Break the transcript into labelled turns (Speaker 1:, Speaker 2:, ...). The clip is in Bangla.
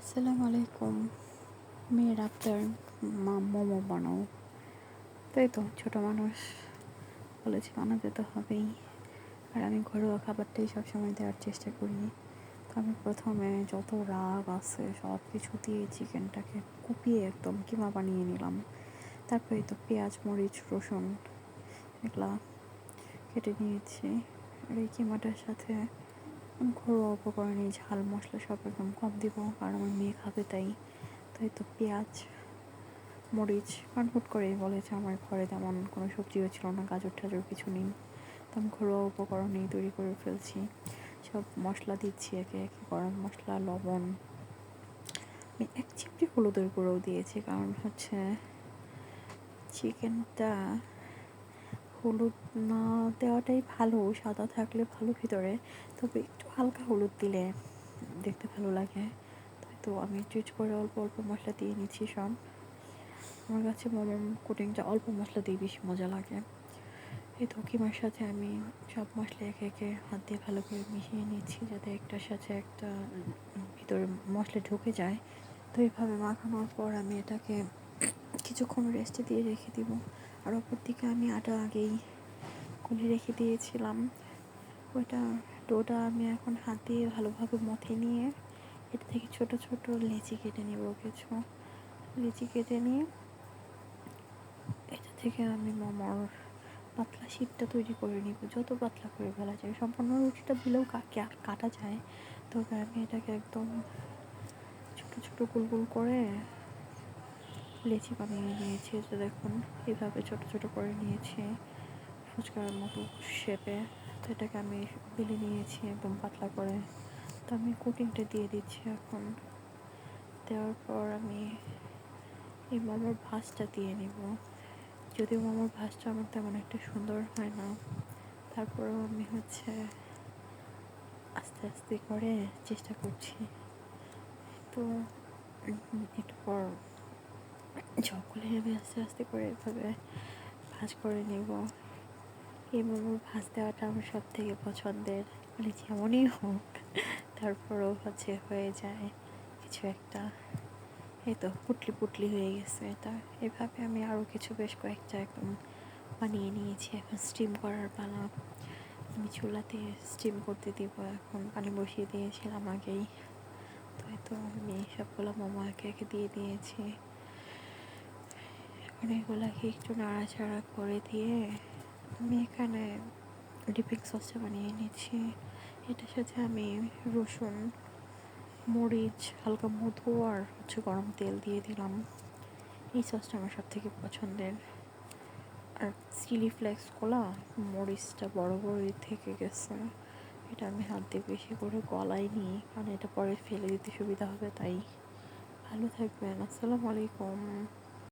Speaker 1: আসসালামু আলাইকুম। মেয়ের আবদার মা মোমো বানাও। তাই তো ছোটো মানুষ বলেছে বানাতে তো হবেই। আর আমি ঘরোয়া খাবারটাই সবসময় দেওয়ার চেষ্টা করি। তো আমি প্রথমে যত রাগ আছে সব কিছু দিয়ে চিকেনটাকে কুপিয়ে একদম কিমা বানিয়ে নিলাম। তারপরে তো পেঁয়াজ মরিচ রসুন এগুলা কেটে নিয়েছি। আর এই কিমাটার সাথে ঘরোয়া উপকরণে ঝাল মশলা সব একদম কম দিব, কারণ আমার মেয়ে খাবে তাই। তাই তো পেঁয়াজ মরিচ কারণ হুট করেই বলেছে আমার ঘরে তেমন কোনো সবজিও ছিল না, গাজর টাজর কিছু নেই। তো আমি ঘরোয়া উপকরণেই তৈরি করে ফেলছি। সব মশলা দিচ্ছি একে একে, গরম মশলা লবণ, আমি এক চিমটি হলুদের গুঁড়োও দিয়েছি, কারণ হচ্ছে চিকেনটা হলুদ না দেওয়াটাই ভালো, সাদা থাকলে ভালো ভিতরে, তবে একটু হালকা হলুদ দিলে দেখতে ভালো লাগে। তাই তো আমি চুজ করে অল্প অল্প মশলা দিয়ে নিচ্ছি সব। আমার কাছে মোমো কোটিংটা অল্প মশলা দিয়ে বেশি মজা লাগে। এই তো কিমার সাথে আমি সব মশলা একে একে হাত দিয়ে ভালো করে মিশিয়ে নিচ্ছি, যাতে একটার সাথে একটা ভিতরে মশলা ঢুকে যায়। তো এইভাবে মাখানোর পর আমি এটাকে কিছুক্ষণ রেস্টে দিয়ে রেখে দিব। আর অপর দিকে আমি আটা আগেই গুলে রেখে দিয়েছিলাম। ওইটা ডোটা আমি এখন হাত দিয়ে ভালোভাবে মথে নিয়ে এটা থেকে ছোট ছোট লেচি কেটে নেব। কিছু লেচি কেটে নিয়ে এটা থেকে আমি মোমোর পাতলা শীটটা তৈরি করে নিব, যত পাতলা করে ফেলা যায়। সম্পূর্ণ রুটিটা দিলেও কাটা যায়, তবে আমি এটাকে একদম ছোটো ছোটো গোল গোল করে লেচি বানিয়ে নিয়েছি। তো দেখুন এইভাবে ছোটো ছোটো করে নিয়েছি ফুচকার মতো শেপে। তো এটাকে আমি বেলে নিয়েছি একদম পাতলা করে। তো আমি কোটিংটা দিয়ে দিচ্ছি এখন। দেওয়ার পর আমি এই মোমোর ভাঁজটা দিয়ে নিব। যদিও মোমোর ভাঁজটা আমার তেমন একটা সুন্দর হয় না, তারপরেও আমি আস্তে আস্তে করে চেষ্টা করছি। তো একটু পর সকলে আমি আস্তে আস্তে করে এভাবে ভাঁজ করে নেব। এই মোমোর ভাঁজ দেওয়াটা আমার সব থেকে পছন্দের, মানে যেমনই হোক তারপরেও হয়ে যায় কিছু একটা। এই তো পুটলি পুটলি হয়ে গেছে এটা। এভাবে আমি আরও কিছু বেশ কয়েকটা একদম বানিয়ে নিয়েছি। এখন স্টিম করার পালা। আমি চুলাতে স্টিম করতে দিব, এখন পানি বসিয়ে দিয়েছিলাম আগেই। তো আমি সবগুলো মোমো একে একে দিয়ে দিয়েছি। এখন এগুলাকে একটু নাড়াচাড়া করে দিয়ে আমি এখানে ডিপিং সসটা বানিয়ে নিচ্ছি। এটার সাথে আমি রসুন মরিচ হালকা মধু আর গরম তেল দিয়ে দিলাম। এই সসটা আমার সব থেকে পছন্দের। আর চিলি ফ্লেক্সগুলো মরিচটা বড় বড়ই থেকে গেছে, এটা আমি হাত দিয়ে বেশি করে গলাইনি, কারণ এটা পরে ফেলে দিতে সুবিধা হবে। তাই ভালো থাকবেন। আসসালামু আলাইকুম।